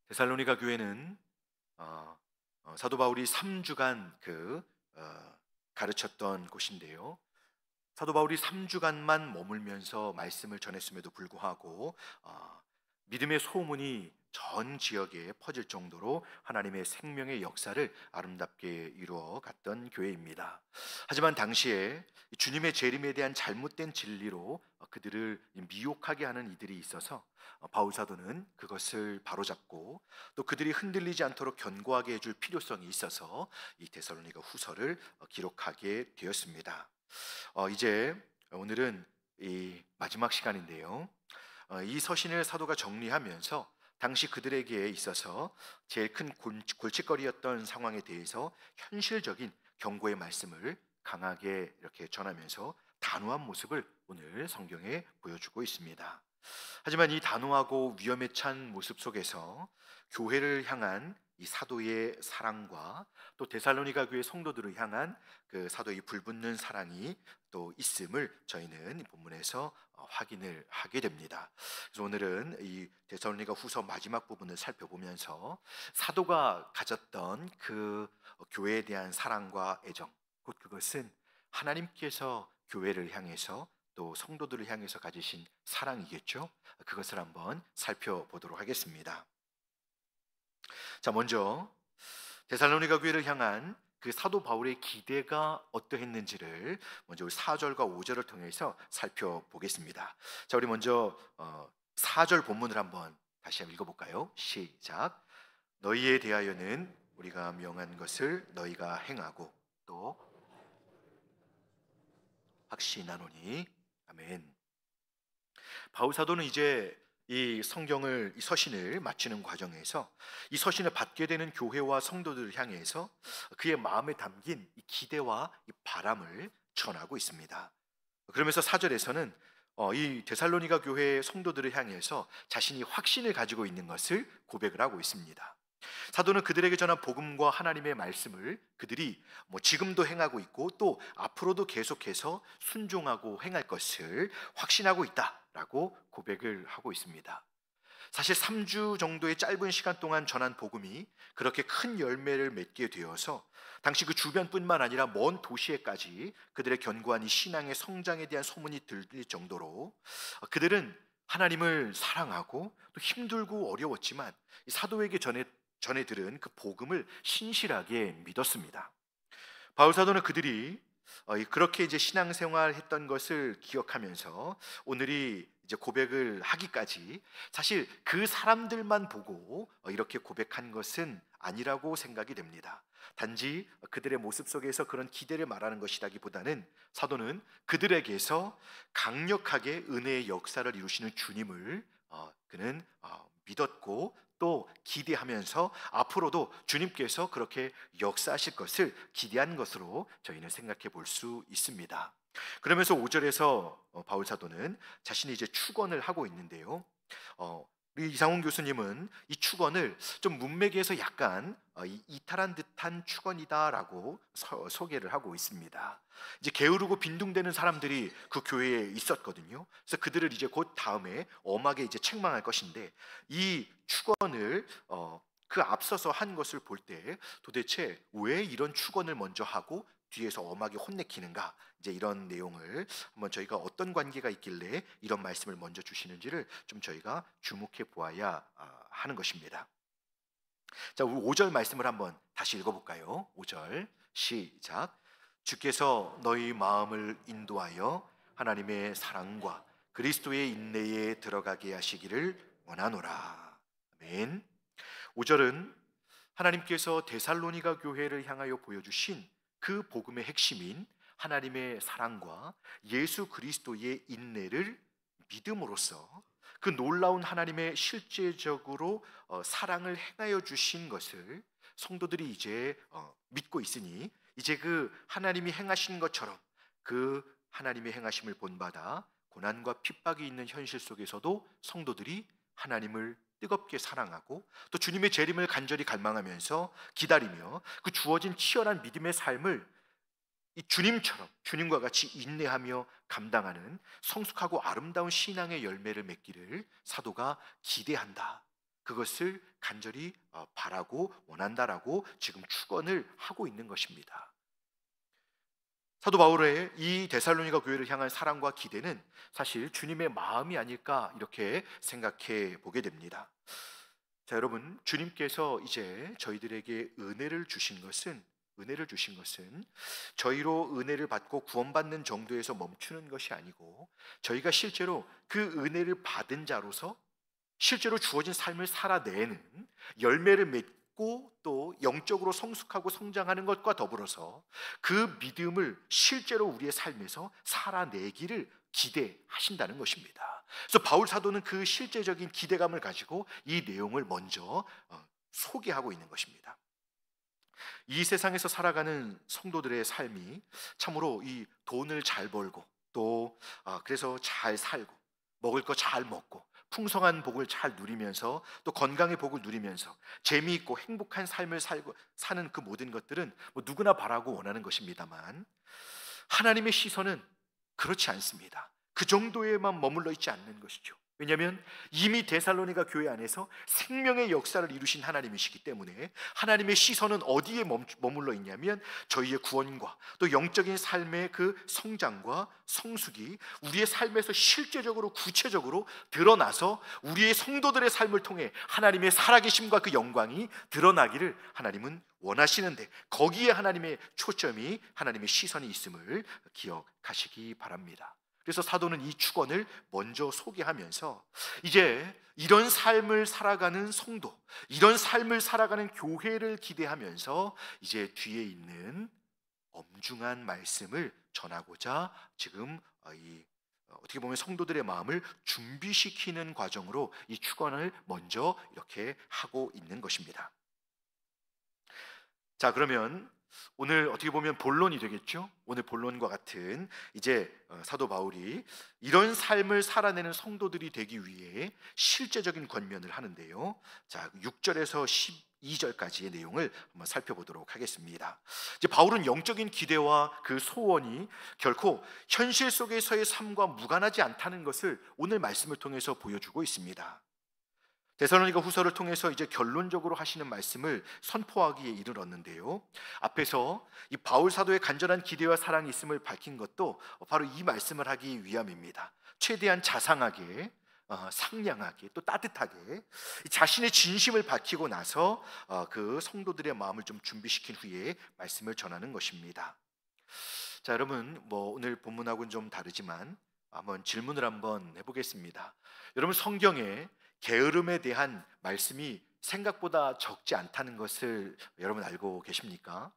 데살로니가 교회는 사도 바울이 3주간 가르쳤던 곳인데요. 사도 바울이 3주간만 머물면서 말씀을 전했음에도 불구하고 믿음의 소문이 전 지역에 퍼질 정도로 하나님의 생명의 역사를 아름답게 이루어 갔던 교회입니다. 하지만 당시에 주님의 재림에 대한 잘못된 진리로 그들을 미혹하게 하는 이들이 있어서 바울 사도는 그것을 바로잡고 또 그들이 흔들리지 않도록 견고하게 해줄 필요성이 있어서 이 데살로니가 후서를 기록하게 되었습니다. 이제 오늘은 이 마지막 시간인데요. 이 서신을 사도가 정리하면서 당시 그들에게 있어서 제일 큰 골칫거리였던 상황에 대해서 현실적인 경고의 말씀을 강하게 이렇게 전하면서 단호한 모습을 오늘 성경에 보여주고 있습니다. 하지만 이 단호하고 위험에 찬 모습 속에서 교회를 향한 이 사도의 사랑과 또 데살로니가 교회 성도들을 향한 그 사도의 불붙는 사랑이 또 있음을 저희는 이 본문에서 확인을 하게 됩니다. 그래서 오늘은 이 데살로니가 후서 마지막 부분을 살펴보면서 사도가 가졌던 그 교회에 대한 사랑과 애정, 곧 그것은 하나님께서 교회를 향해서 또 성도들을 향해서 가지신 사랑이겠죠. 그것을 한번 살펴보도록 하겠습니다. 자, 먼저 데살로니가 교회를 향한 그 사도 바울의 기대가 어떠했는지를 먼저 4절과 5절을 통해서 살펴보겠습니다. 자, 우리 먼저 4절 본문을 한번 다시 한번 읽어볼까요? 시작. 너희에 대하여는 우리가 명한 것을 너희가 행하고 또 확신하노니. 아멘. 바울 사도는 이제 이 성경을, 이 서신을 마치는 과정에서 이 서신을 받게 되는 교회와 성도들을 향해서 그의 마음에 담긴 이 기대와 이 바람을 전하고 있습니다. 그러면서 4절에서는 이 데살로니가 교회의 성도들을 향해서 자신이 확신을 가지고 있는 것을 고백을 하고 있습니다. 사도는 그들에게 전한 복음과 하나님의 말씀을 그들이 지금도 행하고 있고 또 앞으로도 계속해서 순종하고 행할 것을 확신하고 있다라고 고백을 하고 있습니다. 사실 3주 정도의 짧은 시간 동안 전한 복음이 그렇게 큰 열매를 맺게 되어서 당시 그 주변뿐만 아니라 먼 도시에까지 그들의 견고한 이 신앙의 성장에 대한 소문이 들릴 정도로 그들은 하나님을 사랑하고 또 힘들고 어려웠지만 이 사도에게 전해 들은 그 복음을 신실하게 믿었습니다. 바울 사도는 그들이 그렇게 이제 신앙생활 했던 것을 기억하면서 오늘이 이제 고백을 하기까지 사실 그 사람들만 보고 이렇게 고백한 것은 아니라고 생각이 됩니다. 단지 그들의 모습 속에서 그런 기대를 말하는 것이라기보다는 사도는 그들에게서 강력하게 은혜의 역사를 이루시는 주님을 그는 믿었고 또 기대하면서 앞으로도 주님께서 그렇게 역사하실 것을 기대한 것으로 저희는 생각해 볼 수 있습니다. 그러면서 5절에서 바울 사도는 자신이 이제 축원을 하고 있는데요. 우리 이상훈 교수님은 이 축원을 좀 문맥에서 약간 이탈한 듯한 축원이다라고 소개를 하고 있습니다. 이제 게으르고 빈둥대는 사람들이 그 교회에 있었거든요. 그래서 그들을 이제 곧 다음에 엄하게 이제 책망할 것인데 이 축원을 그 앞서서 한 것을 볼 때 도대체 왜 이런 축원을 먼저 하고 뒤에서 엄하게 혼내키는가, 이제 이런 내용을 한번 저희가 어떤 관계가 있길래 이런 말씀을 먼저 주시는지를 좀 저희가 주목해 보아야 하는 것입니다. 자, 우리 5절 말씀을 한번 다시 읽어볼까요? 5절 시작. 주께서 너희 마음을 인도하여 하나님의 사랑과 그리스도의 인내에 들어가게 하시기를 원하노라. 아멘. 5절은 하나님께서 데살로니가 교회를 향하여 보여주신 그 복음의 핵심인 하나님의 사랑과 예수 그리스도의 인내를 믿음으로써 그 놀라운 하나님의 실제적으로 사랑을 행하여 주신 것을 성도들이 이제 믿고 있으니 이제 그 하나님이 행하신 것처럼 그 하나님의 행하심을 본받아 고난과 핍박이 있는 현실 속에서도 성도들이 하나님을 뜨겁게 사랑하고 또 주님의 재림을 간절히 갈망하면서 기다리며 그 주어진 치열한 믿음의 삶을 이 주님처럼 주님과 같이 인내하며 감당하는 성숙하고 아름다운 신앙의 열매를 맺기를 사도가 기대한다. 그것을 간절히 바라고 원한다라고 지금 축원을 하고 있는 것입니다. 사도 바울의 이 데살로니가 교회를 향한 사랑과 기대는 사실 주님의 마음이 아닐까 이렇게 생각해 보게 됩니다. 자, 여러분, 주님께서 이제 저희들에게 은혜를 주신 것은 저희로 은혜를 받고 구원받는 정도에서 멈추는 것이 아니고, 저희가 실제로 그 은혜를 받은 자로서 실제로 주어진 삶을 살아내는, 열매를 맺고 또 영적으로 성숙하고 성장하는 것과 더불어서 그 믿음을 실제로 우리의 삶에서 살아내기를 기대하신다는 것입니다. 그래서 바울 사도는 그 실제적인 기대감을 가지고 이 내용을 먼저 소개하고 있는 것입니다. 이 세상에서 살아가는 성도들의 삶이 참으로 이 돈을 잘 벌고 또 그래서 잘 살고 먹을 거 잘 먹고 풍성한 복을 잘 누리면서 또 건강의 복을 누리면서 재미있고 행복한 삶을 사는 그 모든 것들은 뭐 누구나 바라고 원하는 것입니다만, 하나님의 시선은 그렇지 않습니다. 그 정도에만 머물러 있지 않는 것이죠. 왜냐하면 이미 데살로니가 교회 안에서 생명의 역사를 이루신 하나님이시기 때문에 하나님의 시선은 어디에 머물러 있냐면 저희의 구원과 또 영적인 삶의 그 성장과 성숙이 우리의 삶에서 실제적으로 구체적으로 드러나서 우리의 성도들의 삶을 통해 하나님의 살아계심과 그 영광이 드러나기를 하나님은 원하시는데, 거기에 하나님의 초점이, 하나님의 시선이 있음을 기억하시기 바랍니다. 그래서 사도는 이 축원을 먼저 소개하면서 이제 이런 삶을 살아가는 성도, 이런 삶을 살아가는 교회를 기대하면서 이제 뒤에 있는 엄중한 말씀을 전하고자 지금 어떻게 보면 성도들의 마음을 준비시키는 과정으로 이 축원을 먼저 이렇게 하고 있는 것입니다. 자, 그러면 오늘 어떻게 보면 본론이 되겠죠? 오늘 본론과 같은 이제 사도 바울이 이런 삶을 살아내는 성도들이 되기 위해 실제적인 권면을 하는데요. 자, 6절에서 12절까지의 내용을 한번 살펴보도록 하겠습니다. 이제 바울은 영적인 기대와 그 소원이 결코 현실 속에서의 삶과 무관하지 않다는 것을 오늘 말씀을 통해서 보여주고 있습니다. 데살로니가 후서를 통해서 이제 결론적으로 하시는 말씀을 선포하기에 이르렀는데요. 앞에서 이 바울 사도의 간절한 기대와 사랑이 있음을 밝힌 것도 바로 이 말씀을 하기 위함입니다. 최대한 자상하게, 상냥하게, 또 따뜻하게 자신의 진심을 밝히고 나서 그 성도들의 마음을 좀 준비시킨 후에 말씀을 전하는 것입니다. 자, 여러분, 오늘 본문하고는 좀 다르지만 한번 질문을 한번 해보겠습니다. 여러분, 성경에 게으름에 대한 말씀이 생각보다 적지 않다는 것을 여러분 알고 계십니까?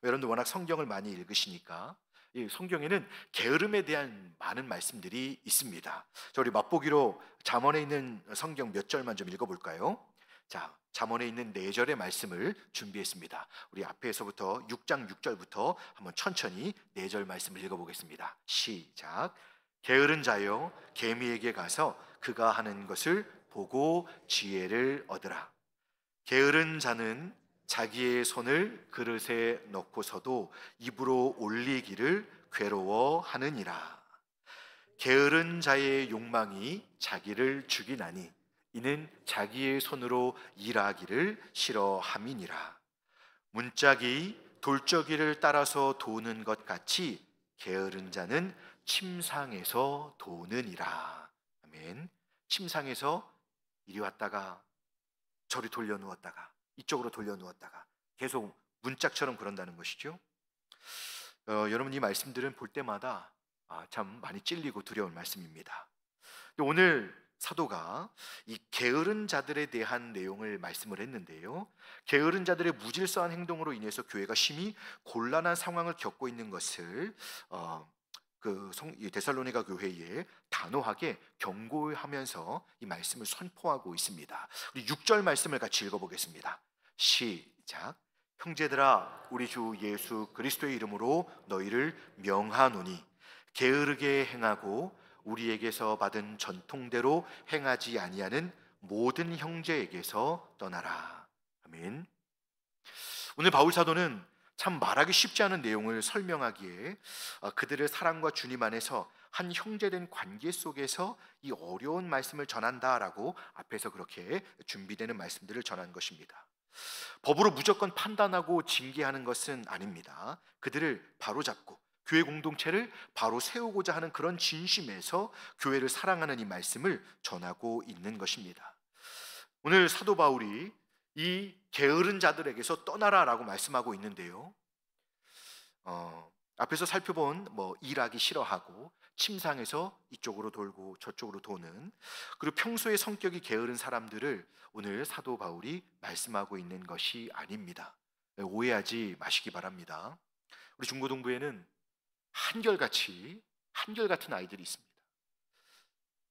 여러분들 워낙 성경을 많이 읽으시니까 이 성경에는 게으름에 대한 많은 말씀들이 있습니다. 자, 우리 맛보기로 잠언에 있는 성경 몇 절만 좀 읽어볼까요? 자, 잠언에 있는 4절의 말씀을 준비했습니다. 우리 앞에서부터 6장 6절부터 한번 천천히 4절 말씀을 읽어보겠습니다. 시작. 게으른 자여, 개미에게 가서 그가 하는 것을 보고 지혜를 얻으라. 게으른 자는 자기의 손을 그릇에 넣고서도 입으로 올리기를 괴로워하느니라. 게으른 자의 욕망이 자기를 죽이나니 이는 자기의 손으로 일하기를 싫어함이니라. 문짝이 돌적이를 따라서 도는 것 같이 게으른 자는 침상에서 도느니라. 아멘. 침상에서 이리 왔다가 저리 돌려 누웠다가 이쪽으로 돌려 누웠다가 계속 문짝처럼 그런다는 것이죠. 여러분, 이 말씀들은 볼 때마다 참 많이 찔리고 두려운 말씀입니다. 오늘 사도가 이 게으른 자들에 대한 내용을 말씀을 했는데요. 게으른 자들의 무질서한 행동으로 인해서 교회가 심히 곤란한 상황을 겪고 있는 것을 데살로니가 교회에 단호하게 경고하면서 이 말씀을 선포하고 있습니다. 우리 6절 말씀을 같이 읽어보겠습니다. 시작. 형제들아, 우리 주 예수 그리스도의 이름으로 너희를 명하노니 게으르게 행하고 우리에게서 받은 전통대로 행하지 아니하는 모든 형제에게서 떠나라. 아멘. 오늘 바울 사도는 참 말하기 쉽지 않은 내용을 설명하기에 그들의 사랑과 주님 안에서 한 형제된 관계 속에서 이 어려운 말씀을 전한다라고 앞에서 그렇게 준비되는 말씀들을 전한 것입니다. 법으로 무조건 판단하고 징계하는 것은 아닙니다. 그들을 바로잡고 교회 공동체를 바로 세우고자 하는 그런 진심에서 교회를 사랑하는 이 말씀을 전하고 있는 것입니다. 오늘 사도 바울이 이 게으른 자들에게서 떠나라라고 말씀하고 있는데요. 앞에서 살펴본 일하기 싫어하고 침상에서 이쪽으로 돌고 저쪽으로 도는, 그리고 평소에 성격이 게으른 사람들을 오늘 사도 바울이 말씀하고 있는 것이 아닙니다. 오해하지 마시기 바랍니다. 우리 중고등부에는 한결같은 아이들이 있습니다.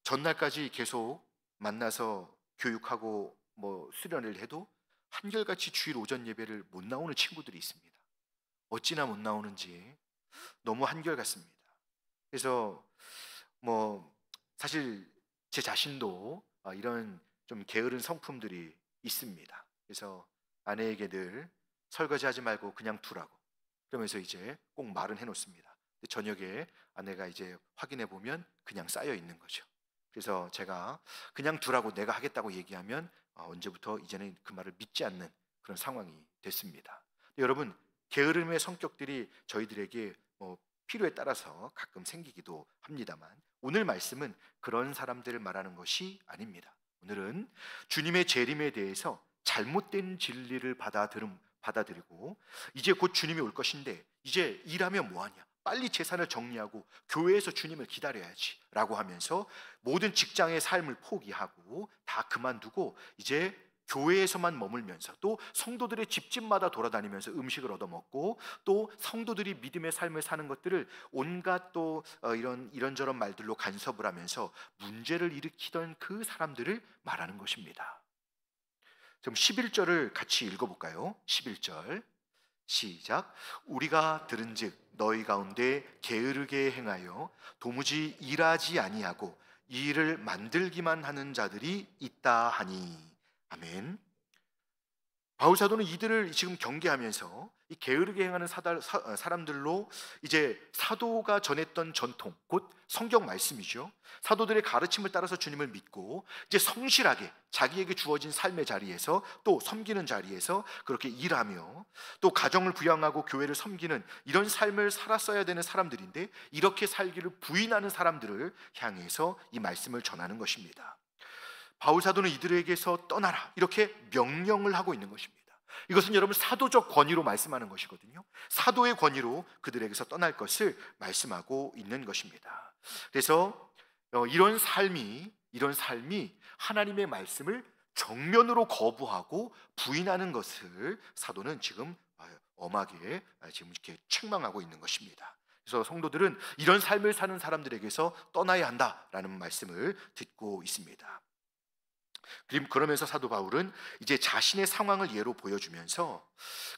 전날까지 계속 만나서 교육하고 수련을 해도 한결같이 주일 오전 예배를 못 나오는 친구들이 있습니다. 어찌나 못 나오는지 너무 한결같습니다. 그래서 사실 제 자신도 이런 좀 게으른 성품들이 있습니다. 그래서 아내에게 늘 설거지하지 말고 그냥 두라고, 그러면서 이제 꼭 말은 해놓습니다. 근데 저녁에 아내가 이제 확인해 보면 그냥 쌓여 있는 거죠. 그래서 제가 그냥 두라고 내가 하겠다고 얘기하면 언제부터 이제는 그 말을 믿지 않는 그런 상황이 됐습니다. 여러분, 게으름의 성격들이 저희들에게 필요에 따라서 가끔 생기기도 합니다만, 오늘 말씀은 그런 사람들을 말하는 것이 아닙니다. 오늘은 주님의 재림에 대해서 잘못된 진리를 받아들이고 이제 곧 주님이 올 것인데 이제 일하면 뭐하냐, 빨리 재산을 정리하고 교회에서 주님을 기다려야지 라고 하면서 모든 직장의 삶을 포기하고 다 그만두고 이제 교회에서만 머물면서 또 성도들의 집집마다 돌아다니면서 음식을 얻어먹고 또 성도들이 믿음의 삶을 사는 것들을 온갖 또 이런저런 말들로 간섭을 하면서 문제를 일으키던 그 사람들을 말하는 것입니다. 그럼 11절을 같이 읽어볼까요? 11절 시작. 우리가 들은즉 너희 가운데 게으르게 행하여 도무지 일하지 아니하고 이 일을 만들기만 하는 자들이 있다 하니. 아멘. 바울 사도는 이들을 지금 경계하면서 이 게으르게 행하는 사람들로 이제 사도가 전했던 전통, 곧 성경 말씀이죠. 사도들의 가르침을 따라서 주님을 믿고 이제 성실하게 자기에게 주어진 삶의 자리에서 또 섬기는 자리에서 그렇게 일하며 또 가정을 부양하고 교회를 섬기는 이런 삶을 살았어야 되는 사람들인데 이렇게 살기를 부인하는 사람들을 향해서 이 말씀을 전하는 것입니다. 바울 사도는 이들에게서 떠나라 이렇게 명령을 하고 있는 것입니다. 이것은 여러분 사도적 권위로 말씀하는 것이거든요. 사도의 권위로 그들에게서 떠날 것을 말씀하고 있는 것입니다. 그래서 이런 삶이 하나님의 말씀을 정면으로 거부하고 부인하는 것을 사도는 지금 엄하게 지금 이렇게 책망하고 있는 것입니다. 그래서 성도들은 이런 삶을 사는 사람들에게서 떠나야 한다라는 말씀을 듣고 있습니다. 그러면서 사도 바울은 이제 자신의 상황을 예로 보여주면서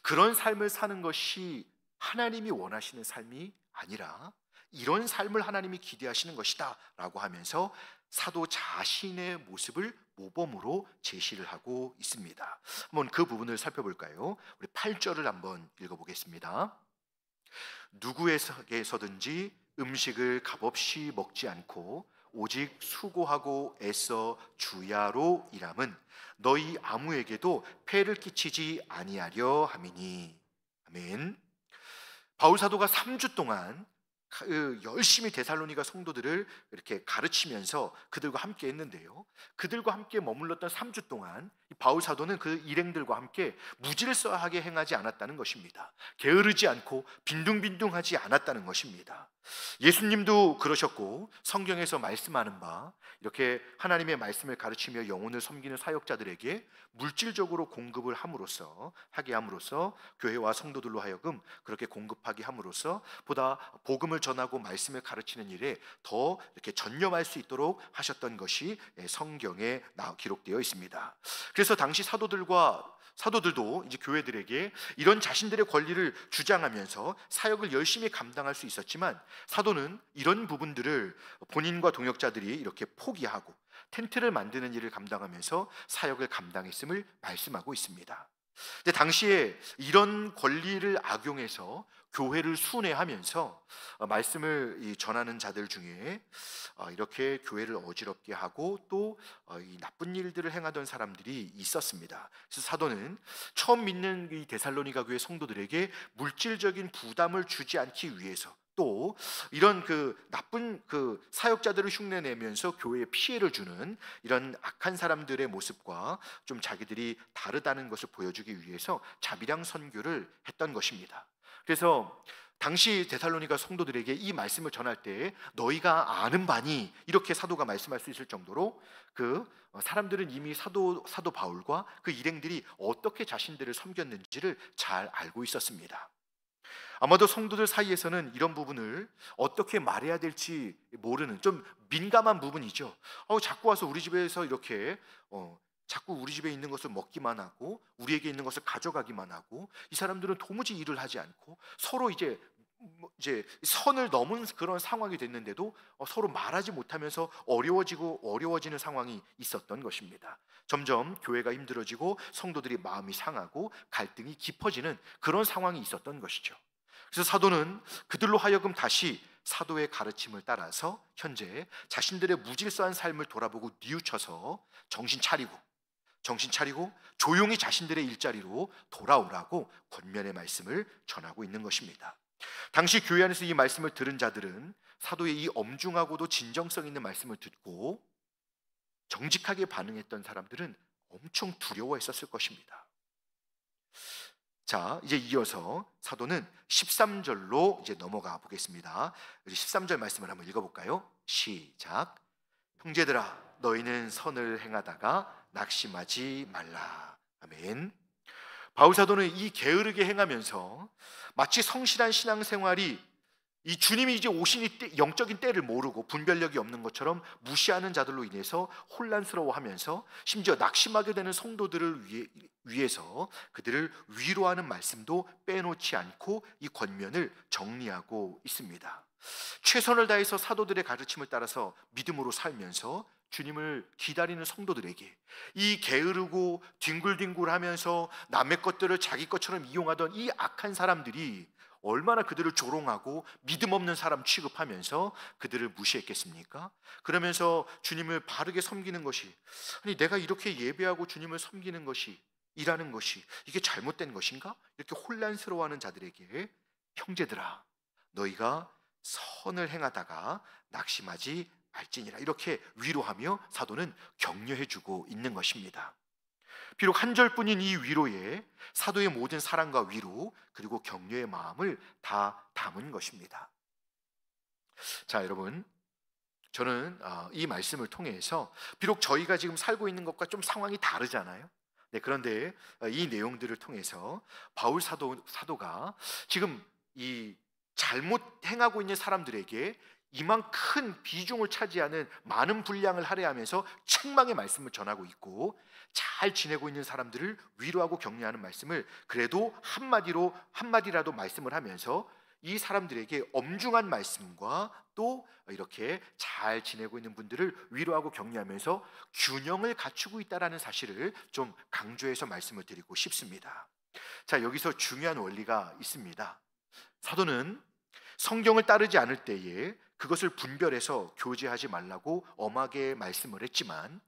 그런 삶을 사는 것이 하나님이 원하시는 삶이 아니라 이런 삶을 하나님이 기대하시는 것이다 라고 하면서 사도 자신의 모습을 모범으로 제시를 하고 있습니다. 한번 그 부분을 살펴볼까요? 우리 8절을 한번 읽어보겠습니다. 누구에게서든지 음식을 값없이 먹지 않고 오직 수고하고 애써 주야로 일함은 너희 아무에게도 폐를 끼치지 아니하려 함이니. 아멘. 바울 사도가 3주 동안 열심히 데살로니가 성도들을 이렇게 가르치면서 그들과 함께 했는데요, 그들과 함께 머물렀던 3주 동안 바울 사도는 그 일행들과 함께 무질서하게 행하지 않았다는 것입니다. 게으르지 않고 빈둥빈둥하지 않았다는 것입니다. 예수님도 그러셨고 성경에서 말씀하는 바 이렇게 하나님의 말씀을 가르치며 영혼을 섬기는 사역자들에게 물질적으로 공급을 하게 함으로써 교회와 성도들로 하여금 그렇게 공급하게 함으로써 보다 복음을 전하고 말씀을 가르치는 일에 더 이렇게 전념할 수 있도록 하셨던 것이 성경에 기록되어 있습니다. 그래서 당시 사도들도 이제 교회들에게 이런 자신들의 권리를 주장하면서 사역을 열심히 감당할 수 있었지만 사도는 이런 부분들을 본인과 동역자들이 이렇게 포기하고 텐트를 만드는 일을 감당하면서 사역을 감당했음을 말씀하고 있습니다. 근데 당시에 이런 권리를 악용해서 교회를 순회하면서 말씀을 전하는 자들 중에 이렇게 교회를 어지럽게 하고 또 이 나쁜 일들을 행하던 사람들이 있었습니다. 그래서 사도는 처음 믿는 이 데살로니가 교회 성도들에게 물질적인 부담을 주지 않기 위해서, 또 이런 그 나쁜 그 사역자들을 흉내내면서 교회에 피해를 주는 이런 악한 사람들의 모습과 좀 자기들이 다르다는 것을 보여주기 위해서 자비량 선교를 했던 것입니다. 그래서 당시 데살로니가 성도들에게 이 말씀을 전할 때 너희가 아는 바니, 이렇게 사도가 말씀할 수 있을 정도로 그 사람들은 이미 사도 바울과 그 일행들이 어떻게 자신들을 섬겼는지를 잘 알고 있었습니다. 아마도 성도들 사이에서는 이런 부분을 어떻게 말해야 될지 모르는 좀 민감한 부분이죠. 자꾸 와서 우리 집에서 이렇게 자꾸 우리 집에 있는 것을 먹기만 하고 우리에게 있는 것을 가져가기만 하고, 이 사람들은 도무지 일을 하지 않고 서로 이제 선을 넘은 그런 상황이 됐는데도 서로 말하지 못하면서 어려워지는 상황이 있었던 것입니다. 점점 교회가 힘들어지고 성도들이 마음이 상하고 갈등이 깊어지는 그런 상황이 있었던 것이죠. 그래서 사도는 그들로 하여금 다시 사도의 가르침을 따라서 현재 자신들의 무질서한 삶을 돌아보고 뉘우쳐서 정신 차리고 조용히 자신들의 일자리로 돌아오라고 권면의 말씀을 전하고 있는 것입니다. 당시 교회 안에서 이 말씀을 들은 자들은 사도의 이 엄중하고도 진정성 있는 말씀을 듣고 정직하게 반응했던 사람들은 엄청 두려워했었을 것입니다. 자, 이제 이어서 사도는 13절로 이제 넘어가 보겠습니다. 13절 말씀을 한번 읽어볼까요? 시작. 형제들아, 너희는 선을 행하다가 낙심하지 말라. 아멘. 바울 사도는 이 게으르게 행하면서 마치 성실한 신앙생활이 이 주님이 이제 오신 영적인 때를 모르고 분별력이 없는 것처럼 무시하는 자들로 인해서 혼란스러워하면서 심지어 낙심하게 되는 성도들을 위해서 그들을 위로하는 말씀도 빼놓지 않고 이 권면을 정리하고 있습니다. 최선을 다해서 사도들의 가르침을 따라서 믿음으로 살면서 주님을 기다리는 성도들에게 이 게으르고 뒹굴뒹굴하면서 남의 것들을 자기 것처럼 이용하던 이 악한 사람들이 얼마나 그들을 조롱하고 믿음 없는 사람 취급하면서 그들을 무시했겠습니까? 그러면서 주님을 바르게 섬기는 것이, 아니 내가 이렇게 예배하고 주님을 섬기는 것이, 일하는 것이 이게 잘못된 것인가? 이렇게 혼란스러워하는 자들에게 형제들아, 너희가 선을 행하다가 낙심하지 말지니라, 이렇게 위로하며 사도는 격려해주고 있는 것입니다. 비록 한 절뿐인 이 위로에 사도의 모든 사랑과 위로 그리고 격려의 마음을 다 담은 것입니다. 자, 여러분, 저는 이 말씀을 통해서 비록 저희가 지금 살고 있는 것과 좀 상황이 다르잖아요. 네, 그런데 이 내용들을 통해서 바울 사도가 지금 이 잘못 행하고 있는 사람들에게 이만 큰 비중을 차지하는 많은 분량을 할애하면서 책망의 말씀을 전하고 있고, 잘 지내고 있는 사람들을 위로하고 격려하는 말씀을 그래도 한마디라도 말씀을 하면서 이 사람들에게 엄중한 말씀과 또 이렇게 잘 지내고 있는 분들을 위로하고 격려하면서 균형을 갖추고 있다는 사실을 좀 강조해서 말씀을 드리고 싶습니다. 자, 여기서 중요한 원리가 있습니다. 사도는 성경을 따르지 않을 때에 그것을 분별해서 교제하지 말라고 엄하게 말씀을 했지만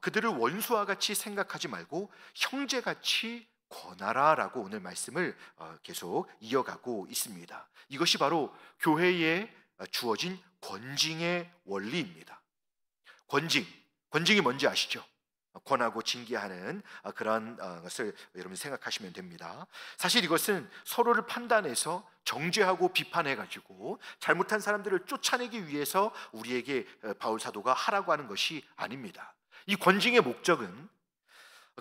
그들을 원수와 같이 생각하지 말고 형제같이 권하라라고 오늘 말씀을 계속 이어가고 있습니다. 이것이 바로 교회에 주어진 권징의 원리입니다. 권징이 뭔지 아시죠? 권하고 징계하는 그런 것을 여러분 생각하시면 됩니다. 사실 이것은 서로를 판단해서 정죄하고 비판해가지고 잘못한 사람들을 쫓아내기 위해서 우리에게 바울 사도가 하라고 하는 것이 아닙니다. 이 권징의 목적은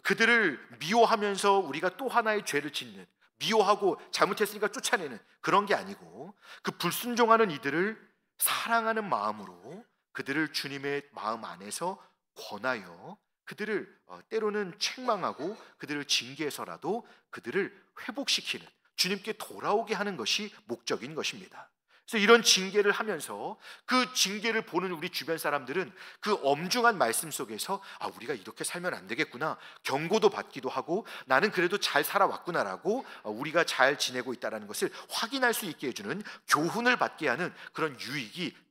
그들을 미워하면서 우리가 또 하나의 죄를 짓는, 미워하고 잘못했으니까 쫓아내는 그런 게 아니고, 그 불순종하는 이들을 사랑하는 마음으로 그들을 주님의 마음 안에서 권하여 그들을 때로는 책망하고 그들을 징계해서라도 그들을 회복시키는, 주님께 돌아오게 하는 것이 목적인 것입니다. 그래서 이런 징계를 하면서 그 징계를 보는 우리 주변 사람들은 그 엄중한 말씀 속에서 우리가 이렇게 살면 안 되겠구나, 경고도 받기도 하고 나는 그래도 잘 살아왔구나라고 우리가 잘 지내고 있다는 것을 확인할 수 있게 해주는 교훈을 받게 하는 그런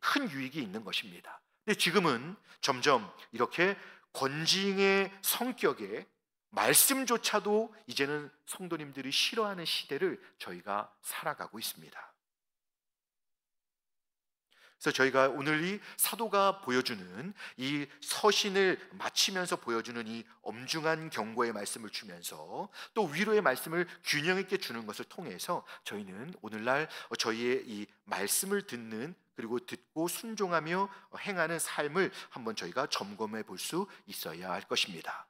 큰 유익이 있는 것입니다. 근데 지금은 점점 이렇게 권징의 성격에 말씀조차도 이제는 성도님들이 싫어하는 시대를 저희가 살아가고 있습니다. 그래서 저희가 오늘 이 사도가 보여주는 이 서신을 마치면서 보여주는 이 엄중한 경고의 말씀을 주면서 또 위로의 말씀을 균형 있게 주는 것을 통해서 저희는 오늘날 저희의 이 말씀을 듣는, 그리고 듣고 순종하며 행하는 삶을 한번 저희가 점검해 볼 수 있어야 할 것입니다.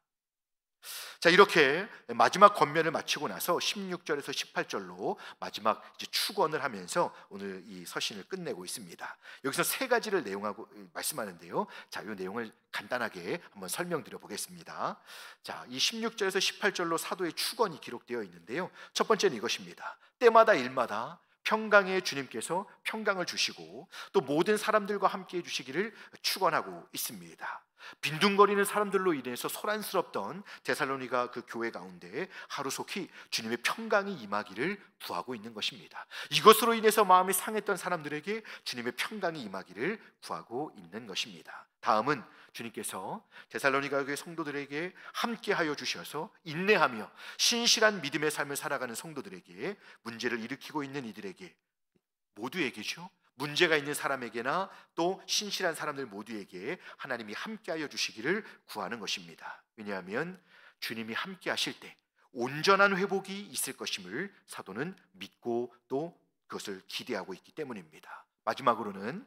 자, 이렇게 마지막 권면을 마치고 나서 16절에서 18절로 마지막 이제 축원을 하면서 오늘 이 서신을 끝내고 있습니다. 여기서 세 가지를 내용하고 말씀하는데요. 자, 이 내용을 간단하게 한번 설명드려 보겠습니다. 자, 이 16절에서 18절로 사도의 축원이 기록되어 있는데요. 첫 번째는 이것입니다. 때마다 일마다 평강의 주님께서 평강을 주시고 또 모든 사람들과 함께 해주시기를 축원하고 있습니다. 빈둥거리는 사람들로 인해서 소란스럽던 데살로니가 그 교회 가운데 하루속히 주님의 평강이 임하기를 구하고 있는 것입니다. 이것으로 인해서 마음이 상했던 사람들에게 주님의 평강이 임하기를 구하고 있는 것입니다. 다음은 주님께서 데살로니가 교회 성도들에게 함께하여 주셔서 인내하며 신실한 믿음의 삶을 살아가는 성도들에게, 문제를 일으키고 있는 이들에게 모두에게죠, 문제가 있는 사람에게나 또 신실한 사람들 모두에게 하나님이 함께하여 주시기를 구하는 것입니다. 왜냐하면 주님이 함께하실 때 온전한 회복이 있을 것임을 사도는 믿고 또 그것을 기대하고 있기 때문입니다. 마지막으로는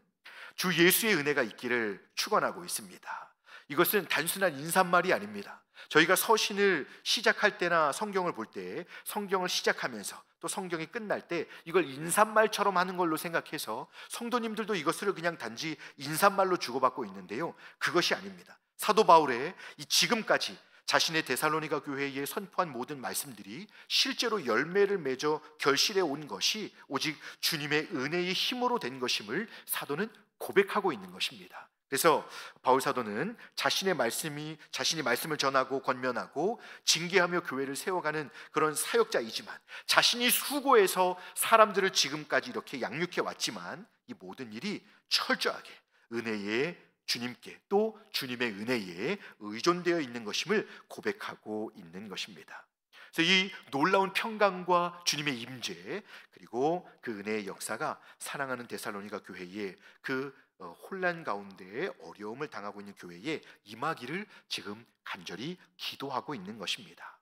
주 예수의 은혜가 있기를 축원하고 있습니다. 이것은 단순한 인사말이 아닙니다. 저희가 서신을 시작할 때나 성경을 볼 때, 성경을 시작하면서 또 성경이 끝날 때 이걸 인사말처럼 하는 걸로 생각해서 성도님들도 이것을 그냥 단지 인사말로 주고받고 있는데요, 그것이 아닙니다. 사도 바울의 이 지금까지 자신의 데살로니가 교회에 선포한 모든 말씀들이 실제로 열매를 맺어 결실해 온 것이 오직 주님의 은혜의 힘으로 된 것임을 사도는 고백하고 있는 것입니다. 그래서 바울 사도는 자신이 말씀을 전하고 권면하고 징계하며 교회를 세워가는 그런 사역자이지만, 자신이 수고해서 사람들을 지금까지 이렇게 양육해 왔지만 이 모든 일이 철저하게 은혜의 주님께, 또 주님의 은혜에 의존되어 있는 것임을 고백하고 있는 것입니다. 그래서 이 놀라운 평강과 주님의 임재, 그리고 그 은혜의 역사가 사랑하는 데살로니가 교회에 그 혼란 가운데 어려움을 당하고 있는 교회에 임하기를 지금 간절히 기도하고 있는 것입니다.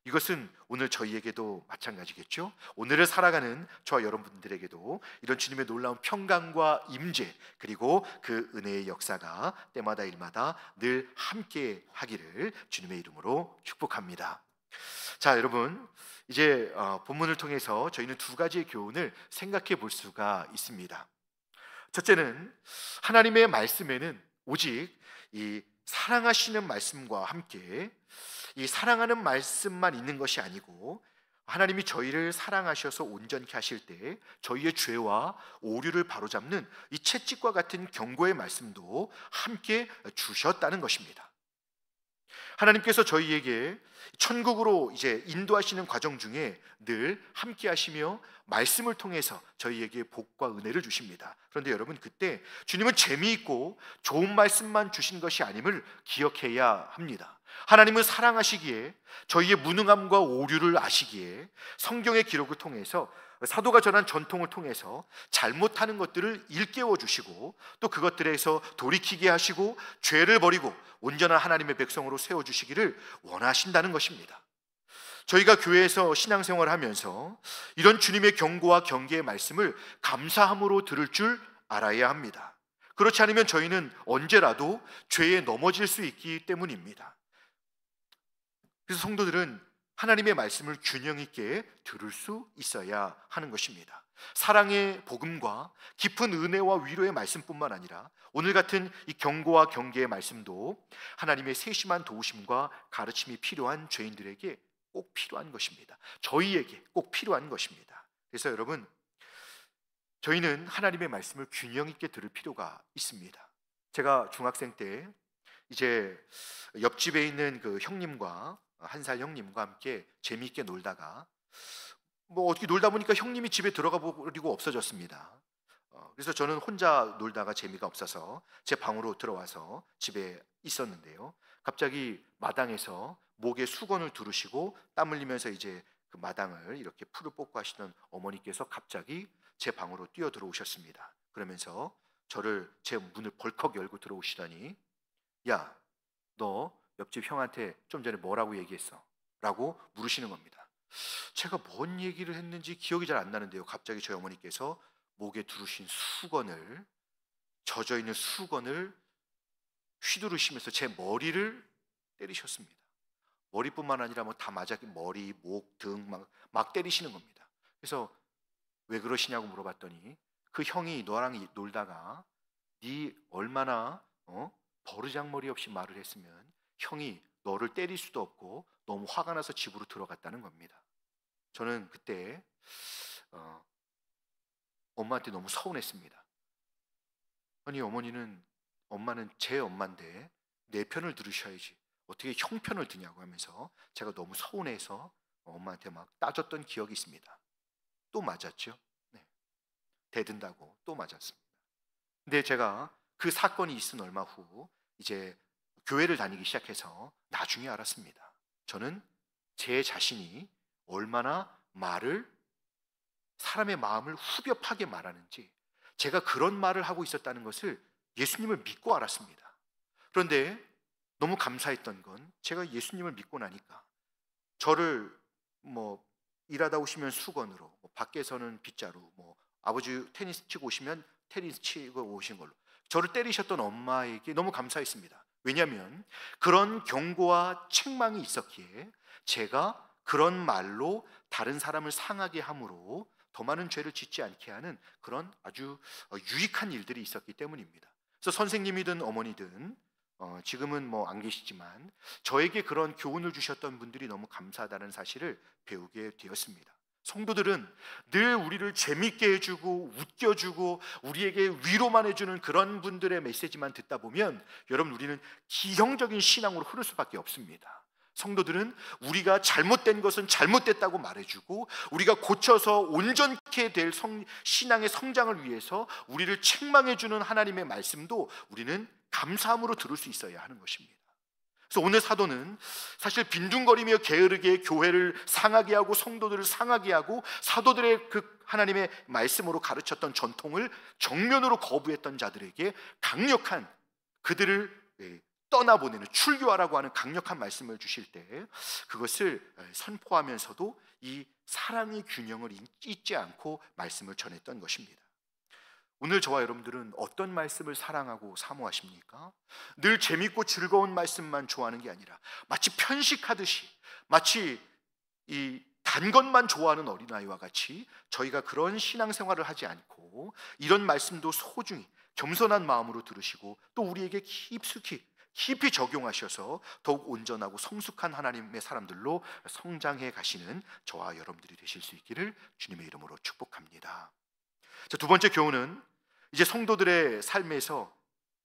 이것은 오늘 저희에게도 마찬가지겠죠. 오늘을 살아가는 저와 여러분들에게도 이런 주님의 놀라운 평강과 임재, 그리고 그 은혜의 역사가 때마다 일마다 늘 함께 하기를 주님의 이름으로 축복합니다. 자, 여러분, 이제 본문을 통해서 저희는 두 가지의 교훈을 생각해 볼 수가 있습니다. 첫째는 하나님의 말씀에는 오직 이 사랑하시는 말씀과 함께 이 사랑하는 말씀만 있는 것이 아니고, 하나님이 저희를 사랑하셔서 온전케 하실 때 저희의 죄와 오류를 바로잡는 이 채찍과 같은 경고의 말씀도 함께 주셨다는 것입니다. 하나님께서 저희에게 천국으로 이제 인도하시는 과정 중에 늘 함께 하시며 말씀을 통해서 저희에게 복과 은혜를 주십니다. 그런데 여러분, 그때 주님은 재미있고 좋은 말씀만 주신 것이 아님을 기억해야 합니다. 하나님은 사랑하시기에, 저희의 무능함과 오류를 아시기에 성경의 기록을 통해서, 사도가 전한 전통을 통해서 잘못하는 것들을 일깨워 주시고 또 그것들에서 돌이키게 하시고 죄를 버리고 온전한 하나님의 백성으로 세워주시기를 원하신다는 것입니다. 저희가 교회에서 신앙생활을 하면서 이런 주님의 경고와 경계의 말씀을 감사함으로 들을 줄 알아야 합니다. 그렇지 않으면 저희는 언제라도 죄에 넘어질 수 있기 때문입니다. 그래서 성도들은 하나님의 말씀을 균형 있게 들을 수 있어야 하는 것입니다. 사랑의 복음과 깊은 은혜와 위로의 말씀뿐만 아니라 오늘 같은 이 경고와 경계의 말씀도 하나님의 세심한 도우심과 가르침이 필요한 죄인들에게 꼭 필요한 것입니다. 저희에게 꼭 필요한 것입니다. 그래서 여러분, 저희는 하나님의 말씀을 균형 있게 들을 필요가 있습니다. 제가 중학생 때 이제 옆집에 있는 그 형님과, 한 살 형님과 함께 재미있게 놀다가 뭐 어떻게 놀다 보니까 형님이 집에 들어가 버리고 없어졌습니다. 그래서 저는 혼자 놀다가 재미가 없어서 제 방으로 들어와서 집에 있었는데요. 갑자기 마당에서 목에 수건을 두르시고 땀 흘리면서 이제 그 마당을 이렇게 풀을 뽑고 하시던 어머니께서 갑자기 제 방으로 뛰어 들어오셨습니다. 그러면서 저를, 제 문을 벌컥 열고 들어오시더니, 야, 너 옆집 형한테 좀 전에 뭐라고 얘기했어? 라고 물으시는 겁니다. 제가 뭔 얘기를 했는지 기억이 잘 안 나는데요. 갑자기 저희 어머니께서 목에 두르신 수건을, 젖어 있는 수건을 휘두르시면서 제 머리를 때리셨습니다. 머리뿐만 아니라 뭐 다 맞아, 머리, 목, 등 막 때리시는 겁니다. 그래서 왜 그러시냐고 물어봤더니, 그 형이 너랑 놀다가 네 얼마나 버르장머리 없이 말을 했으면 형이 너를 때릴 수도 없고 너무 화가 나서 집으로 들어갔다는 겁니다. 저는 그때 엄마한테 너무 서운했습니다. 아니, 엄마는 제 엄마인데 내 편을 들으셔야지 어떻게 형 편을 드냐고 하면서 제가 너무 서운해서 엄마한테 막 따졌던 기억이 있습니다. 또 맞았죠. 네. 대든다고 또 맞았습니다. 근데 제가 그 사건이 있은 얼마 후 이제 교회를 다니기 시작해서 나중에 알았습니다. 저는 제 자신이 얼마나 사람의 마음을 후벼파게 말하는지, 제가 그런 말을 하고 있었다는 것을 예수님을 믿고 알았습니다. 그런데 너무 감사했던 건, 제가 예수님을 믿고 나니까 저를 뭐 일하다 오시면 수건으로, 뭐 밖에서는 빗자루, 뭐 아버지 테니스 치고 오시면 테니스 치고 오신 걸로 저를 때리셨던 엄마에게 너무 감사했습니다. 왜냐하면 그런 경고와 책망이 있었기에 제가 그런 말로 다른 사람을 상하게 함으로 더 많은 죄를 짓지 않게 하는 그런 아주 유익한 일들이 있었기 때문입니다. 그래서 선생님이든 어머니든 지금은 뭐 안 계시지만 저에게 그런 교훈을 주셨던 분들이 너무 감사하다는 사실을 배우게 되었습니다. 성도들은 늘 우리를 재밌게 해주고 웃겨주고 우리에게 위로만 해주는 그런 분들의 메시지만 듣다 보면 여러분, 우리는 기형적인 신앙으로 흐를 수밖에 없습니다. 성도들은 우리가 잘못된 것은 잘못됐다고 말해주고 우리가 고쳐서 온전케 될 신앙의 성장을 위해서 우리를 책망해주는 하나님의 말씀도 우리는 감사함으로 들을 수 있어야 하는 것입니다. 그래서 오늘 사도는 사실 빈둥거리며 게으르게 교회를 상하게 하고 성도들을 상하게 하고 사도들의 그 하나님의 말씀으로 가르쳤던 전통을 정면으로 거부했던 자들에게 강력한, 그들을 떠나보내는, 출교하라고 하는 강력한 말씀을 주실 때 그것을 선포하면서도 이 사랑의 균형을 잊지 않고 말씀을 전했던 것입니다. 오늘 저와 여러분들은 어떤 말씀을 사랑하고 사모하십니까? 늘 재밌고 즐거운 말씀만 좋아하는 게 아니라 마치 편식하듯이, 마치 이 단 것만 좋아하는 어린아이와 같이 저희가 그런 신앙생활을 하지 않고 이런 말씀도 소중히 겸손한 마음으로 들으시고 또 우리에게 깊이 적용하셔서 더욱 온전하고 성숙한 하나님의 사람들로 성장해 가시는 저와 여러분들이 되실 수 있기를 주님의 이름으로 축복합니다. 자, 두 번째 교훈은 이제 성도들의 삶에서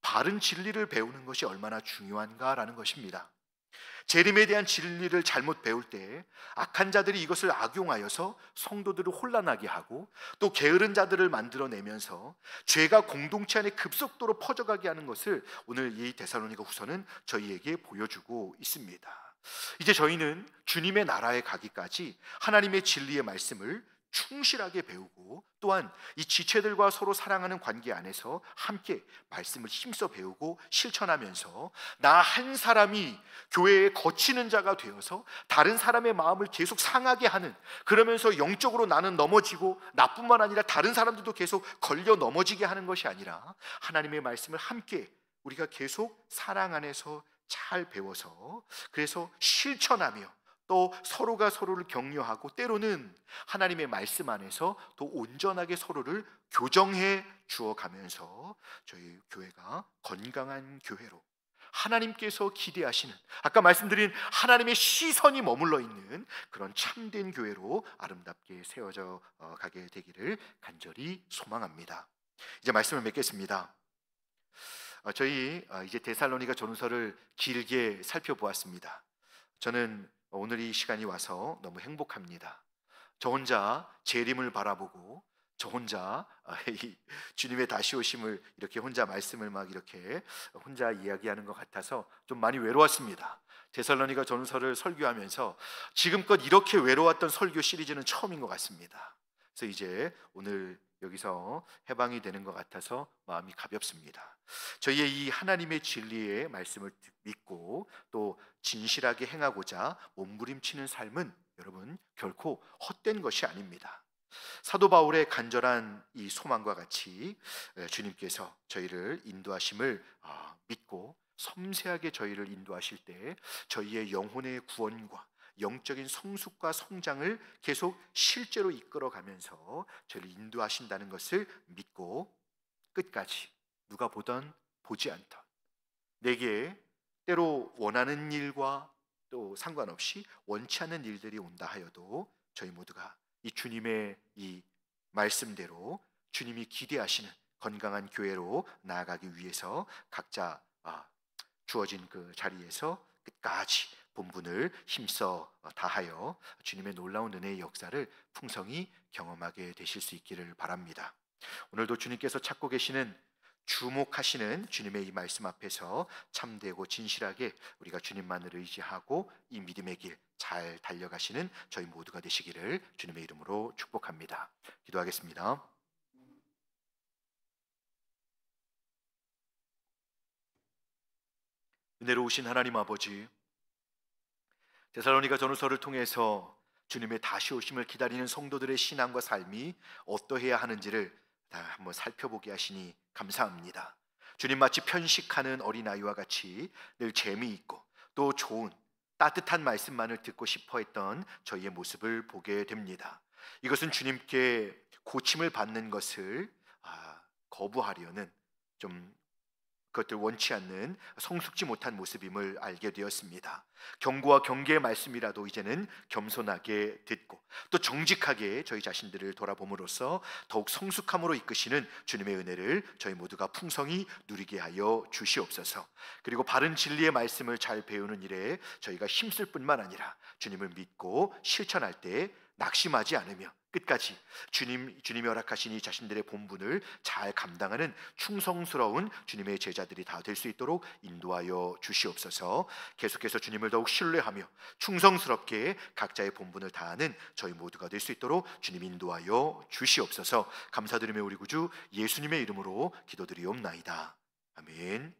바른 진리를 배우는 것이 얼마나 중요한가라는 것입니다. 재림에 대한 진리를 잘못 배울 때 악한 자들이 이것을 악용하여서 성도들을 혼란하게 하고 또 게으른 자들을 만들어내면서 죄가 공동체 안에 급속도로 퍼져가게 하는 것을 오늘 이 데살로니가 후서는 저희에게 보여주고 있습니다. 이제 저희는 주님의 나라에 가기까지 하나님의 진리의 말씀을 충실하게 배우고 또한 이 지체들과 서로 사랑하는 관계 안에서 함께 말씀을 힘써 배우고 실천하면서 나 한 사람이 교회에 거치는 자가 되어서 다른 사람의 마음을 계속 상하게 하는, 그러면서 영적으로 나는 넘어지고 나뿐만 아니라 다른 사람들도 계속 걸려 넘어지게 하는 것이 아니라 하나님의 말씀을 함께 우리가 계속 사랑 안에서 잘 배워서 그래서 실천하며 또 서로가 서로를 격려하고 때로는 하나님의 말씀 안에서 더 온전하게 서로를 교정해 주어가면서 저희 교회가 건강한 교회로, 하나님께서 기대하시는, 아까 말씀드린 하나님의 시선이 머물러 있는 그런 참된 교회로 아름답게 세워져 가게 되기를 간절히 소망합니다. 이제 말씀을 맺겠습니다. 저희 이제 데살로니가 전서를 길게 살펴보았습니다. 저는 오늘 이 시간이 와서 너무 행복합니다. 저 혼자 재림을 바라보고 저 혼자 이 주님의 다시 오심을 이렇게 혼자 말씀을 막 이렇게 혼자 이야기하는 것 같아서 좀 많이 외로웠습니다. 데살로니가 전서를 설교하면서 지금껏 이렇게 외로웠던 설교 시리즈는 처음인 것 같습니다. 그래서 이제 오늘 여기서 해방이 되는 것 같아서 마음이 가볍습니다. 저희의 이 하나님의 진리의 말씀을 믿고 또 진실하게 행하고자 몸부림치는 삶은 여러분 결코 헛된 것이 아닙니다. 사도 바울의 간절한 이 소망과 같이 주님께서 저희를 인도하심을 믿고 섬세하게 저희를 인도하실 때 저희의 영혼의 구원과 영적인 성숙과 성장을 계속 실제로 이끌어가면서 저희를 인도하신다는 것을 믿고 끝까지 누가 보던 보지 않던 내게 때로 원하는 일과 또 상관없이 원치 않는 일들이 온다 하여도 저희 모두가 이 주님의 이 말씀대로 주님이 기대하시는 건강한 교회로 나아가기 위해서 각자 주어진 그 자리에서 끝까지 본분을 힘써 다하여 주님의 놀라운 은혜의 역사를 풍성히 경험하게 되실 수 있기를 바랍니다. 오늘도 주님께서 찾고 계시는 주목하시는 주님의 이 말씀 앞에서 참되고 진실하게 우리가 주님만을 의지하고 이 믿음의 길 잘 달려가시는 저희 모두가 되시기를 주님의 이름으로 축복합니다. 기도하겠습니다. 은혜로우신 하나님 아버지, 데살로니가 전후서를 통해서 주님의 다시 오심을 기다리는 성도들의 신앙과 삶이 어떠해야 하는지를 한번 살펴보게 하시니 감사합니다. 주님 마치 편식하는 어린아이와 같이 늘 재미있고 또 좋은 따뜻한 말씀만을 듣고 싶어 했던 저희의 모습을 보게 됩니다. 이것은 주님께 고침을 받는 것을 거부하려는 좀 그것들 원치 않는 성숙지 못한 모습임을 알게 되었습니다. 경고와 경계의 말씀이라도 이제는 겸손하게 듣고 또 정직하게 저희 자신들을 돌아봄으로써 더욱 성숙함으로 이끄시는 주님의 은혜를 저희 모두가 풍성히 누리게 하여 주시옵소서. 그리고 바른 진리의 말씀을 잘 배우는 일에 저희가 힘쓸 뿐만 아니라 주님을 믿고 실천할 때 낙심하지 않으며 끝까지 주님이 허락하신 이 자신들의 본분을 잘 감당하는 충성스러운 주님의 제자들이 다 될 수 있도록 인도하여 주시옵소서. 계속해서 주님을 더욱 신뢰하며 충성스럽게 각자의 본분을 다하는 저희 모두가 될 수 있도록 주님 인도하여 주시옵소서. 감사드리며 우리 구주 예수님의 이름으로 기도드리옵나이다. 아멘.